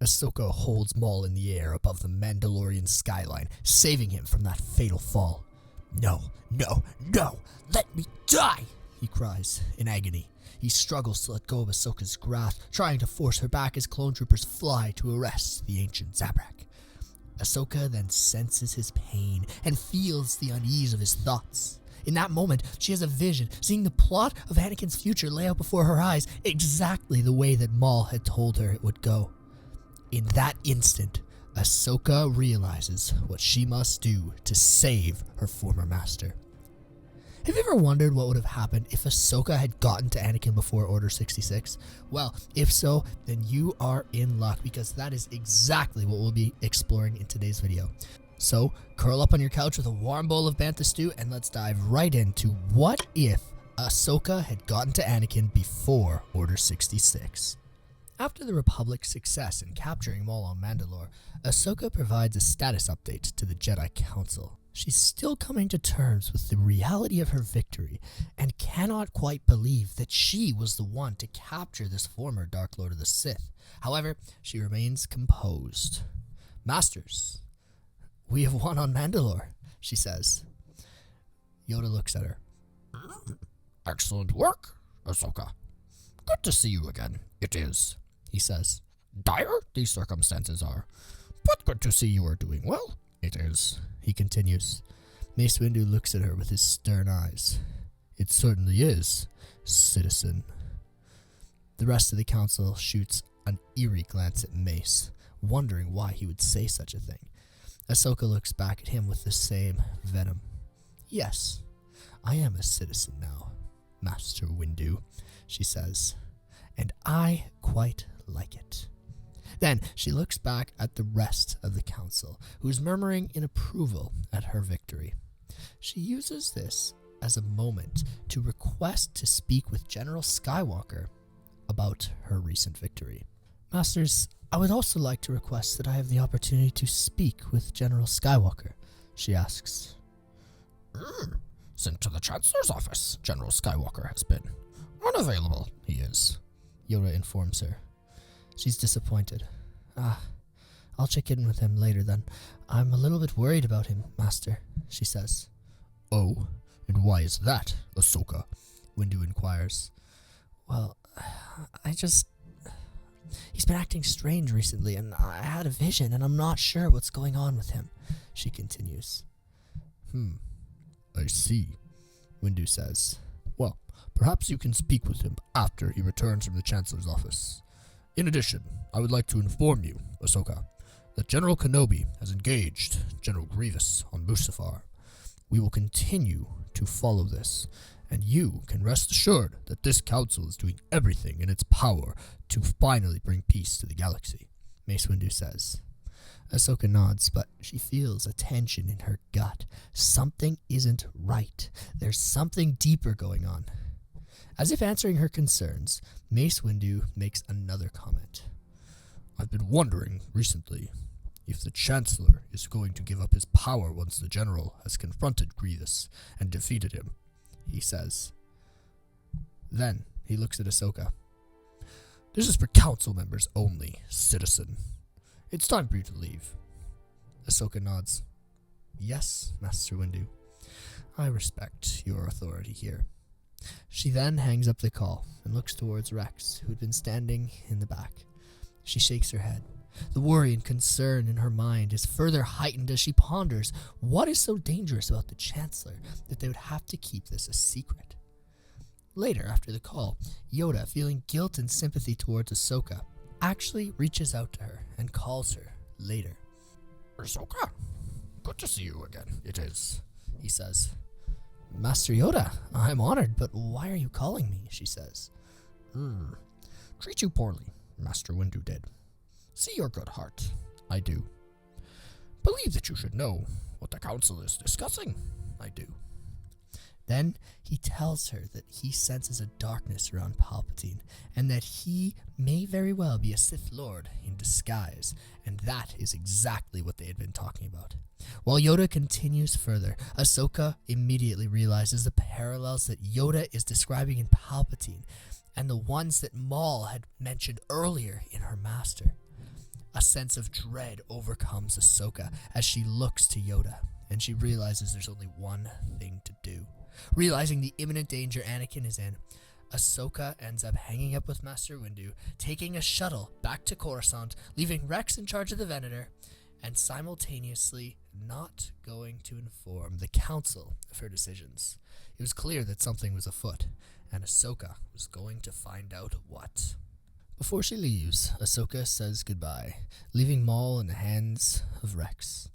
Ahsoka holds Maul in the air above the Mandalorian skyline, saving him from that fatal fall. No, no, no, let me die, he cries in agony. He struggles to let go of Ahsoka's grasp, trying to force her back as clone troopers fly to arrest the ancient Zabrak. Ahsoka then senses his pain and feels the unease of his thoughts. In that moment, she has a vision, seeing the plot of Anakin's future lay out before her eyes exactly the way that Maul had told her it would go. In that instant, Ahsoka realizes what she must do to save her former master. Have you ever wondered what would have happened if Ahsoka had gotten to Anakin before Order 66? Well, if so, then you are in luck, because that is exactly what we'll be exploring in today's video. So, curl up on your couch with a warm bowl of bantha stew and let's dive right into what if Ahsoka had gotten to Anakin before Order 66. After the Republic's success in capturing Maul on Mandalore, Ahsoka provides a status update to the Jedi Council. She's still coming to terms with the reality of her victory and cannot quite believe that she was the one to capture this former Dark Lord of the Sith. However, she remains composed. "Masters, we have won on Mandalore," she says. Yoda looks at her. "Excellent work, Ahsoka. Good to see you again, it is," he says. "Dire these circumstances are, but good to see you are doing well, it is," he continues. Mace Windu looks at her with his stern eyes. "It certainly is, citizen." The rest of the council shoots an eerie glance at Mace, wondering why he would say such a thing. Ahsoka looks back at him with the same venom. "Yes, I am a citizen now, Master Windu," she says, "and I quite like it." Then she looks back at the rest of the council, who's murmuring in approval at her victory. She uses this as a moment to request to speak with General Skywalker about her recent victory. "Masters, I would also like to request that I have the opportunity to speak with General Skywalker," she asks. Sent to the Chancellor's office, General Skywalker has been. Unavailable, he is," Yoda informs her. She's disappointed. "I'll check in with him later then. I'm a little bit worried about him, Master," she says. "Oh, and why is that, Ahsoka?" Windu inquires. "Well, he's been acting strange recently, and I had a vision, and I'm not sure what's going on with him," she continues. I see," Windu says. "Well, perhaps you can speak with him after he returns from the Chancellor's office. In addition, I would like to inform you, Ahsoka, that General Kenobi has engaged General Grievous on Mustafar. We will continue to follow this, and you can rest assured that this council is doing everything in its power to finally bring peace to the galaxy," Mace Windu says. Ahsoka nods, but she feels a tension in her gut. Something isn't right. There's something deeper going on. As if answering her concerns, Mace Windu makes another comment. "I've been wondering recently if the Chancellor is going to give up his power once the General has confronted Grievous and defeated him," he says. Then he looks at Ahsoka. "This is for council members only, citizen. It's time for you to leave." Ahsoka nods. "Yes, Master Windu. I respect your authority here." She then hangs up the call and looks towards Rex, who had been standing in the back. She shakes her head. The worry and concern in her mind is further heightened as she ponders what is so dangerous about the Chancellor that they would have to keep this a secret. Later, after the call, Yoda, feeling guilt and sympathy towards Ahsoka, actually reaches out to her and calls her later. "Ahsoka, good to see you again, it is," he says. "Master Yoda, I'm honored, but why are you calling me?" she says. Treat you poorly, Master Windu did. See your good heart, I do. Believe that you should know what the council is discussing, I do." Then he tells her that he senses a darkness around Palpatine, and that he may very well be a Sith Lord in disguise, and that is exactly what they had been talking about. While Yoda continues further, Ahsoka immediately realizes the parallels that Yoda is describing in Palpatine, and the ones that Maul had mentioned earlier in her master. A sense of dread overcomes Ahsoka as she looks to Yoda, and she realizes there's only one thing to do. Realizing the imminent danger Anakin is in, Ahsoka ends up hanging up with Master Windu, taking a shuttle back to Coruscant, leaving Rex in charge of the Venator, and simultaneously not going to inform the Council of her decisions. It was clear that something was afoot, and Ahsoka was going to find out what. Before she leaves, Ahsoka says goodbye, leaving Maul in the hands of Rex.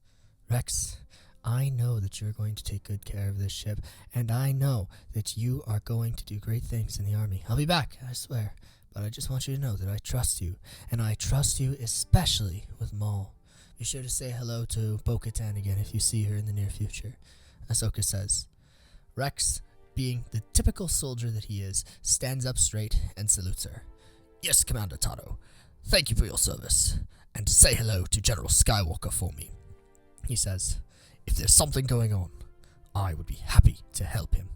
Rex, I know that you're going to take good care of this ship, and I know that you are going to do great things in the army. I'll be back, I swear, but I just want you to know that I trust you, and I trust you especially with Maul. Be sure to say hello to Bo-Katan again if you see her in the near future. Ahsoka says. Rex, being the typical soldier that he is, stands up straight and salutes her. Yes, Commander Tano. Thank you for your service, and say hello to General Skywalker for me. He says, if there's something going on, I would be happy to help him.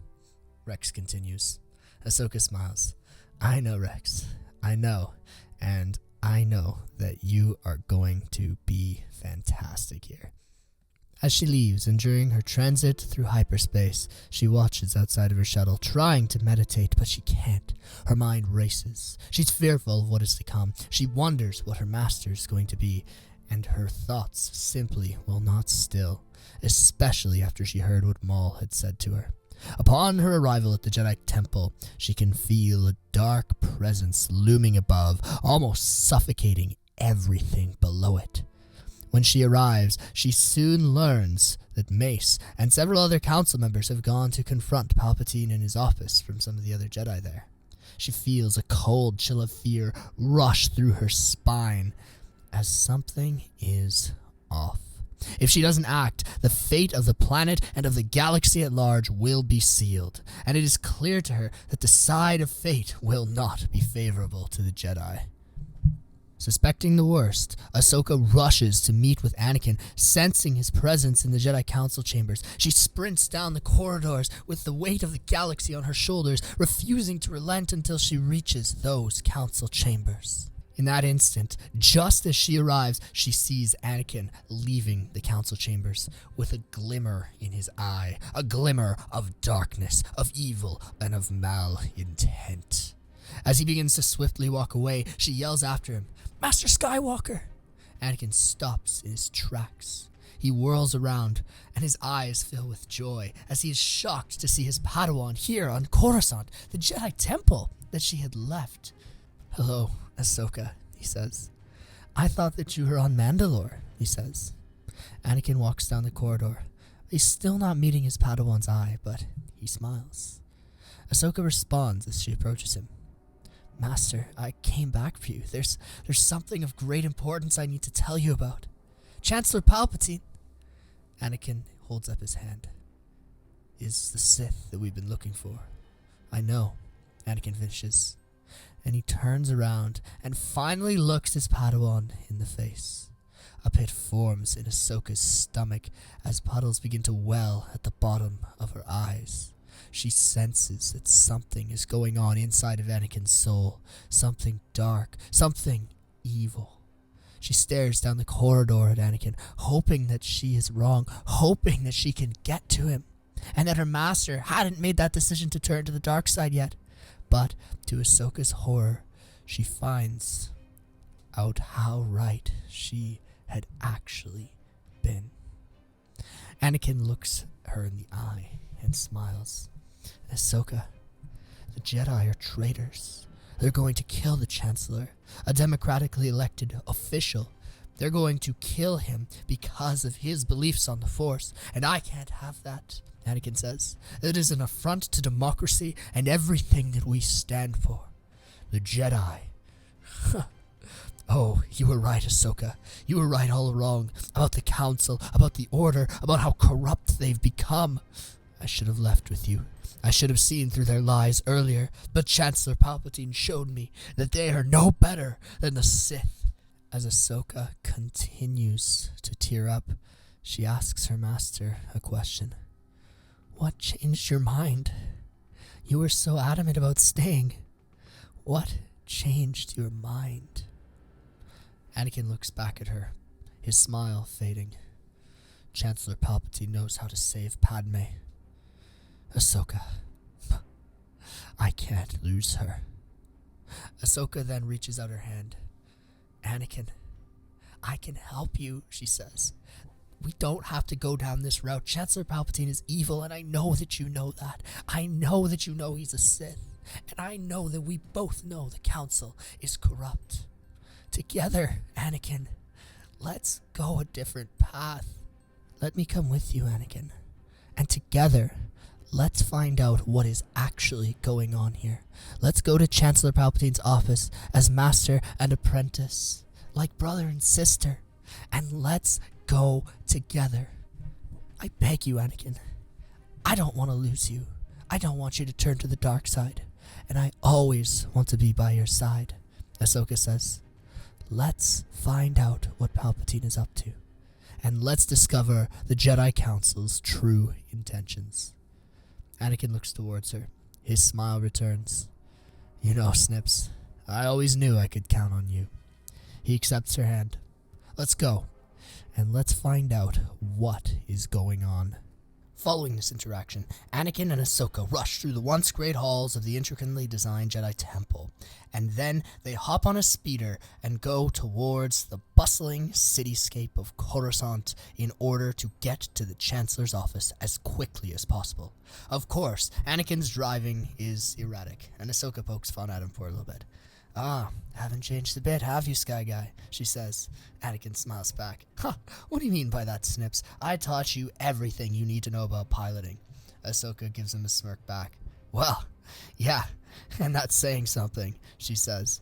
Rex continues. Ahsoka smiles. I know, Rex. I know. And I know that you are going to be fantastic here. As she leaves and during her transit through hyperspace, she watches outside of her shuttle, trying to meditate, but she can't. Her mind races. She's fearful of what is to come. She wonders what her master is going to be, and her thoughts simply will not still, especially after she heard what Maul had said to her. Upon her arrival at the Jedi Temple, she can feel a dark presence looming above, almost suffocating everything below it. When she arrives, she soon learns that Mace and several other council members have gone to confront Palpatine in his office from some of the other Jedi there. She feels a cold chill of fear rush through her spine as something is off. If she doesn't act, the fate of the planet and of the galaxy at large will be sealed, and it is clear to her that the side of fate will not be favorable to the Jedi. Suspecting the worst, Ahsoka rushes to meet with Anakin, sensing his presence in the Jedi Council chambers. She sprints down the corridors with the weight of the galaxy on her shoulders, refusing to relent until she reaches those council chambers. In that instant, just as she arrives, she sees Anakin leaving the council chambers with a glimmer in his eye, a glimmer of darkness, of evil, and of malintent. As he begins to swiftly walk away, she yells after him, Master Skywalker! Anakin stops in his tracks. He whirls around, and his eyes fill with joy as he is shocked to see his Padawan here on Coruscant, the Jedi Temple that she had left. Hello, Ahsoka, he says. I thought that you were on Mandalore, he says. Anakin walks down the corridor. He's still not meeting his Padawan's eye, but he smiles. Ahsoka responds as she approaches him. Master, I came back for you. There's something of great importance I need to tell you about. Chancellor Palpatine. Anakin holds up his hand. Is the Sith that we've been looking for? I know, Anakin finishes. And he turns around and finally looks his Padawan in the face. A pit forms in Ahsoka's stomach as puddles begin to well at the bottom of her eyes. She senses that something is going on inside of Anakin's soul. Something dark, something evil. She stares down the corridor at Anakin, hoping that she is wrong, hoping that she can get to him, and that her master hadn't made that decision to turn to the dark side yet. But, to Ahsoka's horror, she finds out how right she had actually been. Anakin looks her in the eye and smiles. Ahsoka, the Jedi are traitors. They're going to kill the Chancellor, a democratically elected official. They're going to kill him because of his beliefs on the Force, and I can't have that, Anakin says. It is an affront to democracy and everything that we stand for. The Jedi. Oh, you were right, Ahsoka. You were right all along about the Council, about the Order, about how corrupt they've become. I should have left with you. I should have seen through their lies earlier, but Chancellor Palpatine showed me that they are no better than the Sith. As Ahsoka continues to tear up, she asks her master a question. What changed your mind? You were so adamant about staying. What changed your mind? Anakin looks back at her, his smile fading. Chancellor Palpatine knows how to save Padme. Ahsoka. I can't lose her. Ahsoka then reaches out her hand. Anakin, I can help you, she says. We don't have to go down this route. Chancellor Palpatine is evil, and I know that you know that. I know that you know he's a Sith. And I know that we both know the Council is corrupt. Together, Anakin, let's go a different path. Let me come with you, Anakin. And together, let's find out what is actually going on here. Let's go to Chancellor Palpatine's office as master and apprentice, like brother and sister. And let's go together. I beg you, Anakin. I don't want to lose you. I don't want you to turn to the dark side. And I always want to be by your side, Ahsoka says. Let's find out what Palpatine is up to. And let's discover the Jedi Council's true intentions. Anakin looks towards her. His smile returns. You know, Snips, I always knew I could count on you. He accepts her hand. Let's go. And let's find out what is going on. Following this interaction, Anakin and Ahsoka rush through the once great halls of the intricately designed Jedi Temple, and then they hop on a speeder and go towards the bustling cityscape of Coruscant in order to get to the Chancellor's office as quickly as possible. Of course, Anakin's driving is erratic, and Ahsoka pokes fun at him for a little bit. Ah, haven't changed a bit, have you, Sky Guy? She says. Anakin smiles back. Huh, what do you mean by that, Snips? I taught you everything you need to know about piloting. Ahsoka gives him a smirk back. Well, yeah, and that's saying something, she says.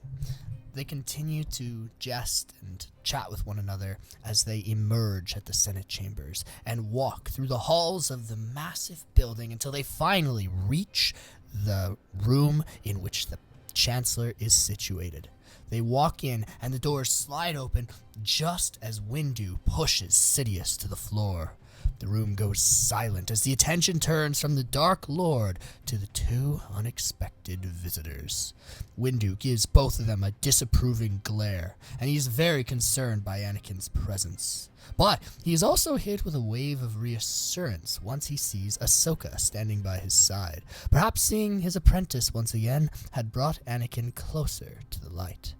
They continue to jest and chat with one another as they emerge at the Senate chambers and walk through the halls of the massive building until they finally reach the room in which the Chancellor is situated. They walk in and the doors slide open just as Windu pushes Sidious to the floor. The room goes silent as the attention turns from the Dark Lord to the two unexpected visitors. Windu gives both of them a disapproving glare, and he is very concerned by Anakin's presence. But he is also hit with a wave of reassurance once he sees Ahsoka standing by his side. Perhaps seeing his apprentice once again had brought Anakin closer to the light.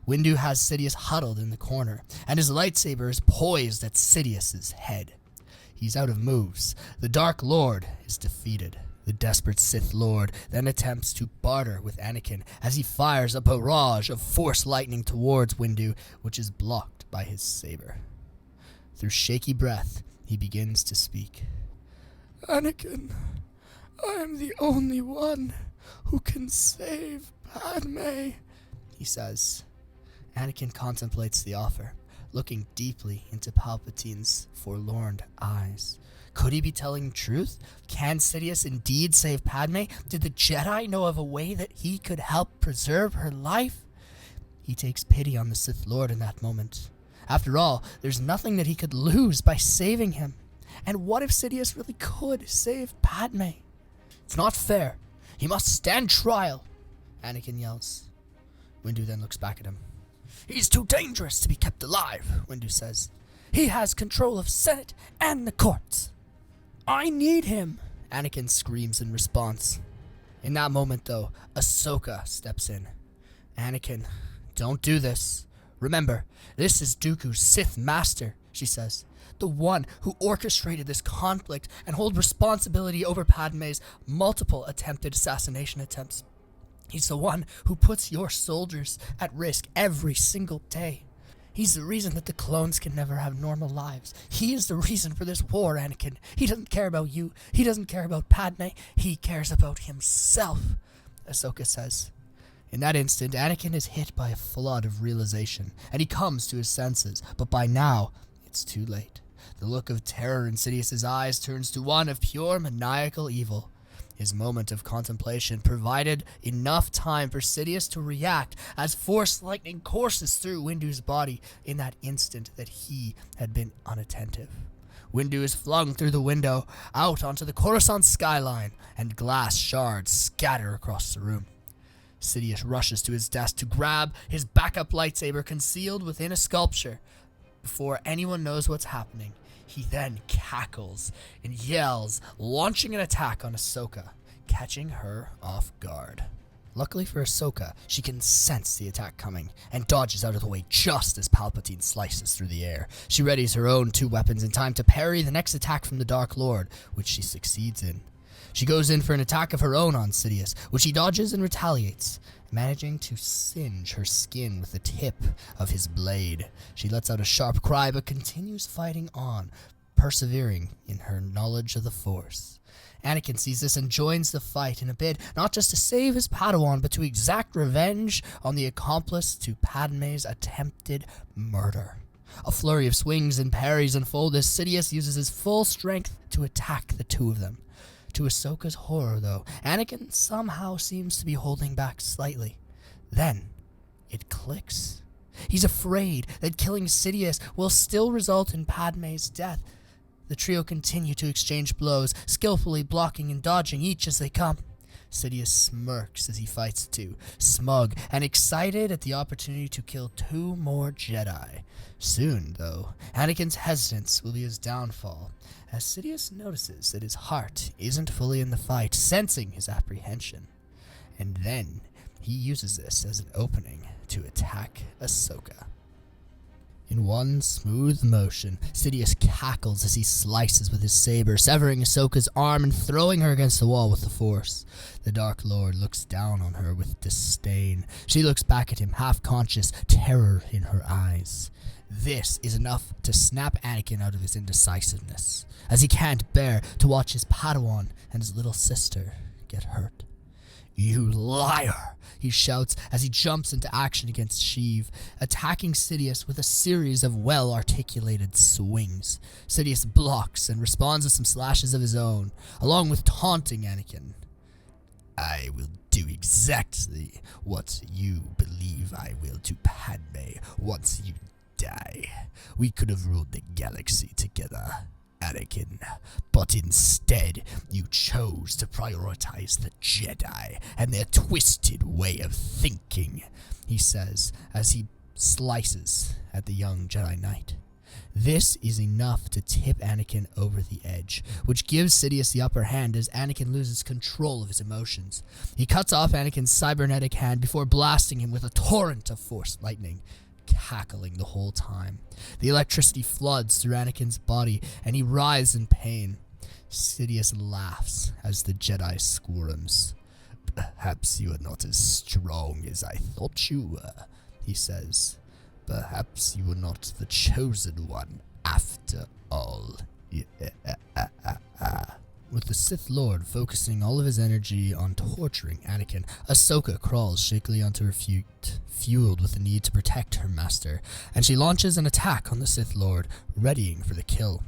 Windu has Sidious huddled in the corner, and his lightsaber is poised at Sidious's head. He's out of moves. The Dark Lord is defeated. The desperate Sith Lord then attempts to barter with Anakin as he fires a barrage of Force lightning towards Windu, which is blocked by his saber. Through shaky breath, he begins to speak. Anakin, I am the only one who can save Padme, he says. Anakin contemplates the offer, looking deeply into Palpatine's forlorn eyes. Could he be telling the truth? Can Sidious indeed save Padme? Did the Jedi know of a way that he could help preserve her life? He takes pity on the Sith Lord in that moment. After all, there's nothing that he could lose by saving him. And what if Sidious really could save Padme? It's not fair. He must stand trial, Anakin yells. Windu then looks back at him. He's too dangerous to be kept alive, Windu says. He has control of Senate and the courts. I need him, Anakin screams in response. In that moment, though, Ahsoka steps in. Anakin, don't do this. Remember, this is Dooku's Sith Master, she says. The one who orchestrated this conflict and hold responsibility over Padme's multiple attempted assassination attempts. He's the one who puts your soldiers at risk every single day. He's the reason that the clones can never have normal lives. He is the reason for this war, Anakin. He doesn't care about you. He doesn't care about Padme. He cares about himself, Ahsoka says. In that instant, Anakin is hit by a flood of realization, and he comes to his senses, but by now, it's too late. The look of terror in Sidious's eyes turns to one of pure maniacal evil. His moment of contemplation provided enough time for Sidious to react as Force lightning courses through Windu's body in that instant that he had been unattentive. Windu is flung through the window, out onto the Coruscant skyline, and glass shards scatter across the room. Sidious rushes to his desk to grab his backup lightsaber concealed within a sculpture. Before anyone knows what's happening, he then cackles and yells, launching an attack on Ahsoka, catching her off guard. Luckily for Ahsoka, she can sense the attack coming and dodges out of the way just as Palpatine slices through the air. She readies her own 2 weapons in time to parry the next attack from the Dark Lord, which she succeeds in. She goes in for an attack of her own on Sidious, which he dodges and retaliates, managing to singe her skin with the tip of his blade. She lets out a sharp cry but continues fighting on, persevering in her knowledge of the Force. Anakin sees this and joins the fight in a bid not just to save his Padawan, but to exact revenge on the accomplice to Padme's attempted murder. A flurry of swings and parries unfold as Sidious uses his full strength to attack the 2 of them. To Ahsoka's horror, though, Anakin somehow seems to be holding back slightly. Then, it clicks. He's afraid that killing Sidious will still result in Padme's death. The trio continue to exchange blows, skillfully blocking and dodging each as they come. Sidious smirks as he fights 2, smug and excited at the opportunity to kill 2 more Jedi. Soon, though, Anakin's hesitance will be his downfall, as Sidious notices that his heart isn't fully in the fight, sensing his apprehension. And then, he uses this as an opening to attack Ahsoka. In one smooth motion, Sidious cackles as he slices with his saber, severing Ahsoka's arm and throwing her against the wall with the Force. The Dark Lord looks down on her with disdain. She looks back at him, half-conscious, terror in her eyes. This is enough to snap Anakin out of his indecisiveness, as he can't bear to watch his Padawan and his little sister get hurt. "You liar!" he shouts as he jumps into action against Sheev, attacking Sidious with a series of well-articulated swings. Sidious blocks and responds with some slashes of his own, along with taunting Anakin. "I will do exactly what you believe I will to Padme once you die. We could have ruled the galaxy together, Anakin, but instead you chose to prioritize the Jedi and their twisted way of thinking," he says as he slices at the young Jedi Knight. This is enough to tip Anakin over the edge, which gives Sidious the upper hand as Anakin loses control of his emotions. He cuts off Anakin's cybernetic hand before blasting him with a torrent of Force lightning, cackling the whole time. The electricity floods through Anakin's body, and he writhes in pain. Sidious laughs as the Jedi squirms. "Perhaps you are not as strong as I thought you were," he says. "Perhaps you were not the chosen one after all." With the Sith Lord focusing all of his energy on torturing Anakin, Ahsoka crawls shakily onto her feet, fueled with the need to protect her master, and she launches an attack on the Sith Lord, readying for the kill.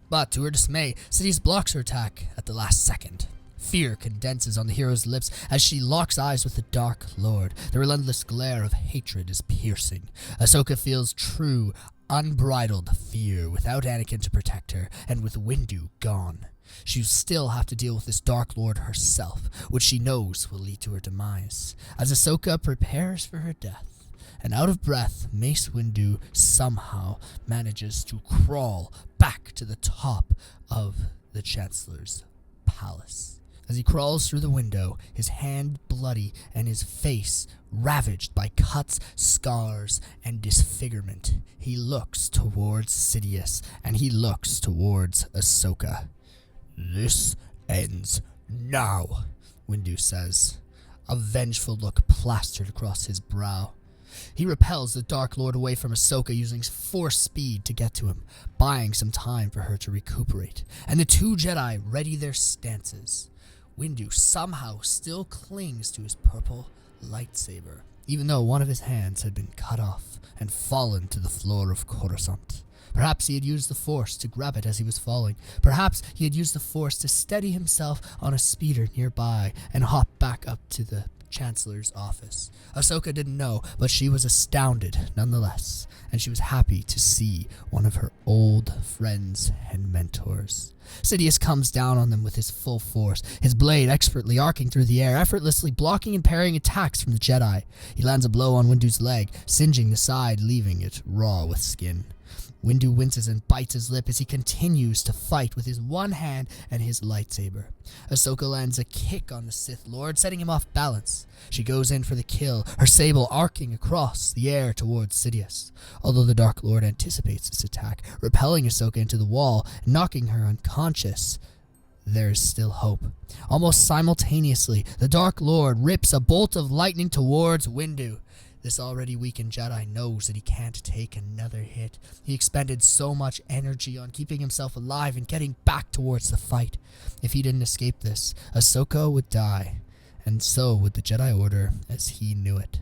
But to her dismay, Sidious blocks her attack at the last second. Fear condenses on the hero's lips as she locks eyes with the Dark Lord. The relentless glare of hatred is piercing. Ahsoka feels true, unbridled fear without Anakin to protect her, and with Windu gone. She'll still have to deal with this Dark Lord herself, which she knows will lead to her demise. As Ahsoka prepares for her death, and out of breath, Mace Windu somehow manages to crawl back to the top of the Chancellor's palace. As he crawls through the window, his hand bloody and his face ravaged by cuts, scars, and disfigurement, he looks towards Sidious, and he looks towards Ahsoka. "This ends now," Windu says, a vengeful look plastered across his brow. He repels the Dark Lord away from Ahsoka using Force speed to get to him, buying some time for her to recuperate, and the 2 Jedi ready their stances. Windu somehow still clings to his purple lightsaber, even though one of his hands had been cut off and fallen to the floor of Coruscant. Perhaps he had used the Force to grab it as he was falling. Perhaps he had used the Force to steady himself on a speeder nearby and hop back up to the Chancellor's office. Ahsoka didn't know, but she was astounded nonetheless, and she was happy to see one of her old friends and mentors. Sidious comes down on them with his full force, his blade expertly arcing through the air, effortlessly blocking and parrying attacks from the Jedi. He lands a blow on Windu's leg, singeing the side, leaving it raw with skin. Windu winces and bites his lip as he continues to fight with his one hand and his lightsaber. Ahsoka lands a kick on the Sith Lord, setting him off balance. She goes in for the kill, her sable arcing across the air towards Sidious. Although the Dark Lord anticipates this attack, repelling Ahsoka into the wall, knocking her unconscious, there is still hope. Almost simultaneously, the Dark Lord rips a bolt of lightning towards Windu. This already weakened Jedi knows that he can't take another hit. He expended so much energy on keeping himself alive and getting back towards the fight. If he didn't escape this, Ahsoka would die, and so would the Jedi Order as he knew it.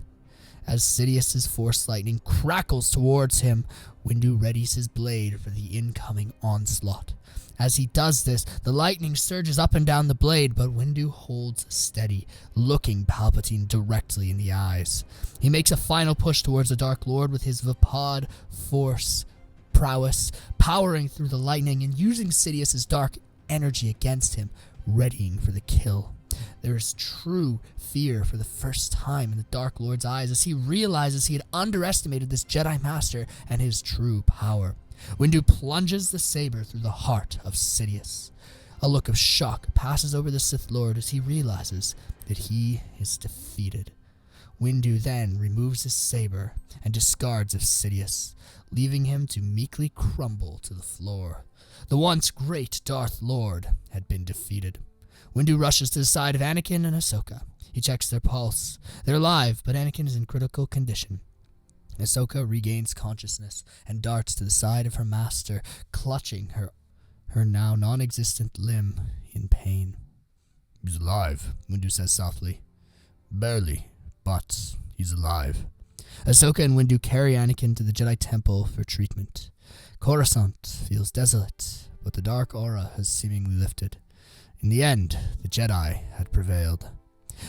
As Sidious's force lightning crackles towards him, Windu readies his blade for the incoming onslaught. As he does this, the lightning surges up and down the blade, but Windu holds steady, looking Palpatine directly in the eyes. He makes a final push towards the Dark Lord with his Vapad force prowess, powering through the lightning and using Sidious's dark energy against him, readying for the kill. There is true fear for the first time in the Dark Lord's eyes as he realizes he had underestimated this Jedi Master and his true power. Windu plunges the saber through the heart of Sidious. A look of shock passes over the Sith Lord as he realizes that he is defeated. Windu then removes his saber and discards of Sidious, leaving him to meekly crumble to the floor. The once great Darth Lord had been defeated. Windu rushes to the side of Anakin and Ahsoka. He checks their pulse. They're alive, but Anakin is in critical condition. Asoka regains consciousness and darts to the side of her master, clutching her now non-existent limb in pain. "He's alive," Windu says softly. "Barely, but he's alive." Ahsoka and Windu carry Anakin to the Jedi Temple for treatment. Coruscant feels desolate, but the dark aura has seemingly lifted. In the end, the Jedi had prevailed.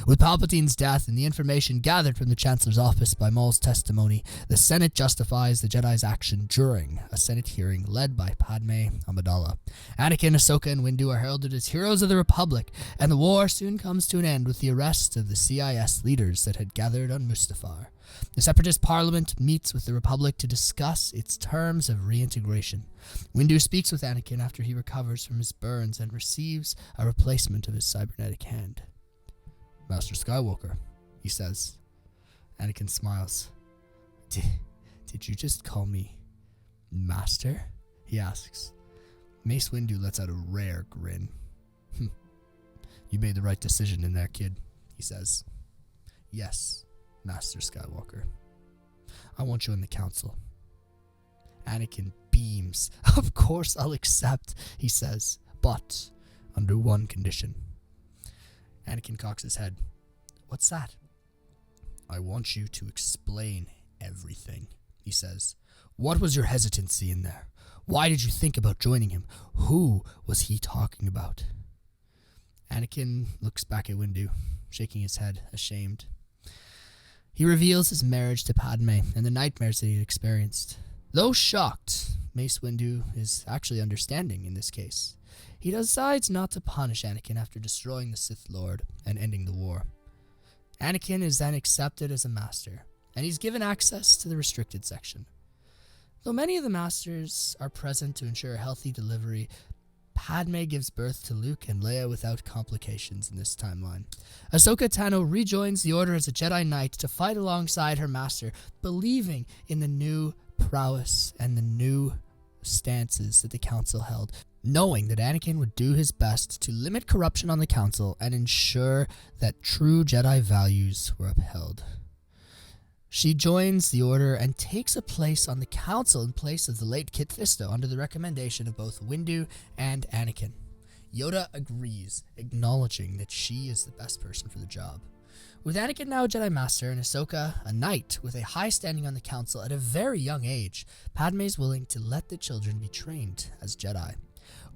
With Palpatine's death and the information gathered from the Chancellor's office by Maul's testimony, the Senate justifies the Jedi's action during a Senate hearing led by Padme Amidala. Anakin, Ahsoka, and Windu are heralded as heroes of the Republic, and the war soon comes to an end with the arrest of the CIS leaders that had gathered on Mustafar. The Separatist Parliament meets with the Republic to discuss its terms of reintegration. Windu speaks with Anakin after he recovers from his burns and receives a replacement of his cybernetic hand. "Master Skywalker," he says. Anakin smiles. Did you just call me Master?" he asks. Mace Windu lets out a rare grin. "You made the right decision in there, kid," he says. "Yes, Master Skywalker. I want you on the council." Anakin beams. "Of course I'll accept," he says, "but under one condition." Anakin cocks his head. "What's that?" "I want you to explain everything," he says. "What was your hesitancy in there? Why did you think about joining him? Who was he talking about?" Anakin looks back at Windu, shaking his head, ashamed. He reveals his marriage to Padme and the nightmares that he had experienced. Though shocked, Mace Windu is actually understanding in this case. He decides not to punish Anakin after destroying the Sith Lord and ending the war. Anakin is then accepted as a master, and he's given access to the restricted section. Though many of the masters are present to ensure a healthy delivery, Padme gives birth to Luke and Leia without complications in this timeline. Ahsoka Tano rejoins the Order as a Jedi Knight to fight alongside her master, believing in the new prowess and the new stances that the Council held, knowing that Anakin would do his best to limit corruption on the Council and ensure that true Jedi values were upheld. She joins the Order and takes a place on the Council in place of the late Kit Fisto under the recommendation of both Windu and Anakin. Yoda agrees, acknowledging that she is the best person for the job. With Anakin now a Jedi Master and Ahsoka a knight with a high standing on the Council at a very young age, Padme is willing to let the children be trained as Jedi.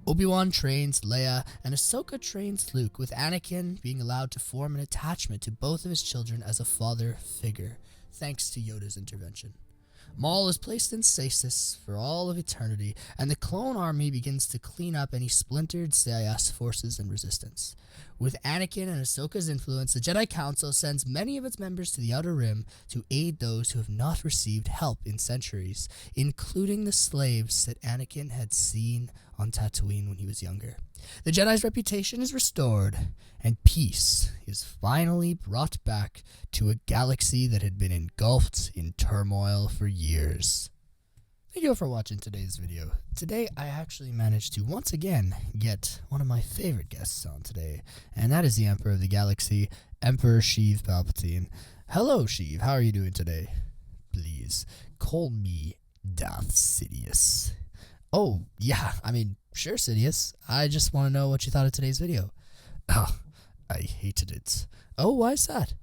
Obi-Wan trains Leia, and Ahsoka trains Luke, with Anakin being allowed to form an attachment to both of his children as a father figure, thanks to Yoda's intervention. Maul is placed in stasis for all of eternity, and the clone army begins to clean up any splintered Sidious forces and resistance. With Anakin and Ahsoka's influence, the Jedi Council sends many of its members to the Outer Rim to aid those who have not received help in centuries, including the slaves that Anakin had seen on Tatooine when he was younger. The Jedi's reputation is restored, and peace is finally brought back to a galaxy that had been engulfed in turmoil for years. Thank you all for watching today's video. Today I actually managed to once again get one of my favorite guests on today, and that is the Emperor of the Galaxy, Emperor Sheev Palpatine. Hello Sheev, how are you doing today? Please, call me Darth Sidious. Oh, yeah, sure, Sidious. I just want to know what you thought of today's video. Oh, I hated it. Oh, why is that?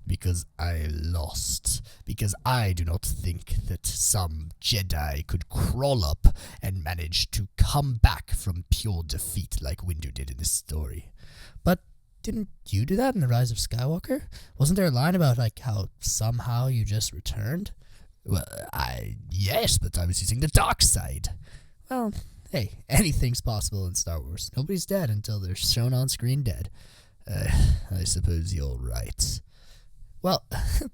Because I lost. Because I do not think that some Jedi could crawl up and manage to come back from pure defeat like Windu did in this story. But didn't you do that in The Rise of Skywalker? Wasn't there a line about, how somehow you just returned? Well, yes, but I was using the dark side. Well, hey, anything's possible in Star Wars. Nobody's dead until they're shown on screen dead. I suppose you're right. Well,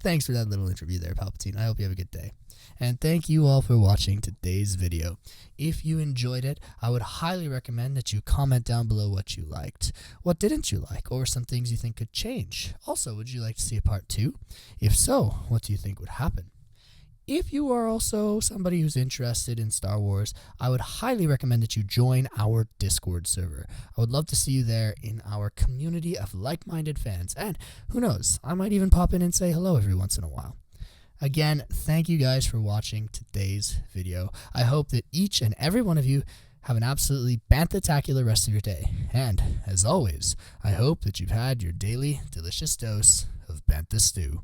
thanks for that little interview there, Palpatine. I hope you have a good day. And thank you all for watching today's video. If you enjoyed it, I would highly recommend that you comment down below what you liked. What didn't you like, or some things you think could change? Also, would you like to see a part 2? If so, what do you think would happen? If you are also somebody who's interested in Star Wars, I would highly recommend that you join our Discord server. I would love to see you there in our community of like-minded fans. And who knows, I might even pop in and say hello every once in a while. Again, thank you guys for watching today's video. I hope that each and every one of you have an absolutely bantha-tacular rest of your day. And, as always, I hope that you've had your daily delicious dose of bantha stew.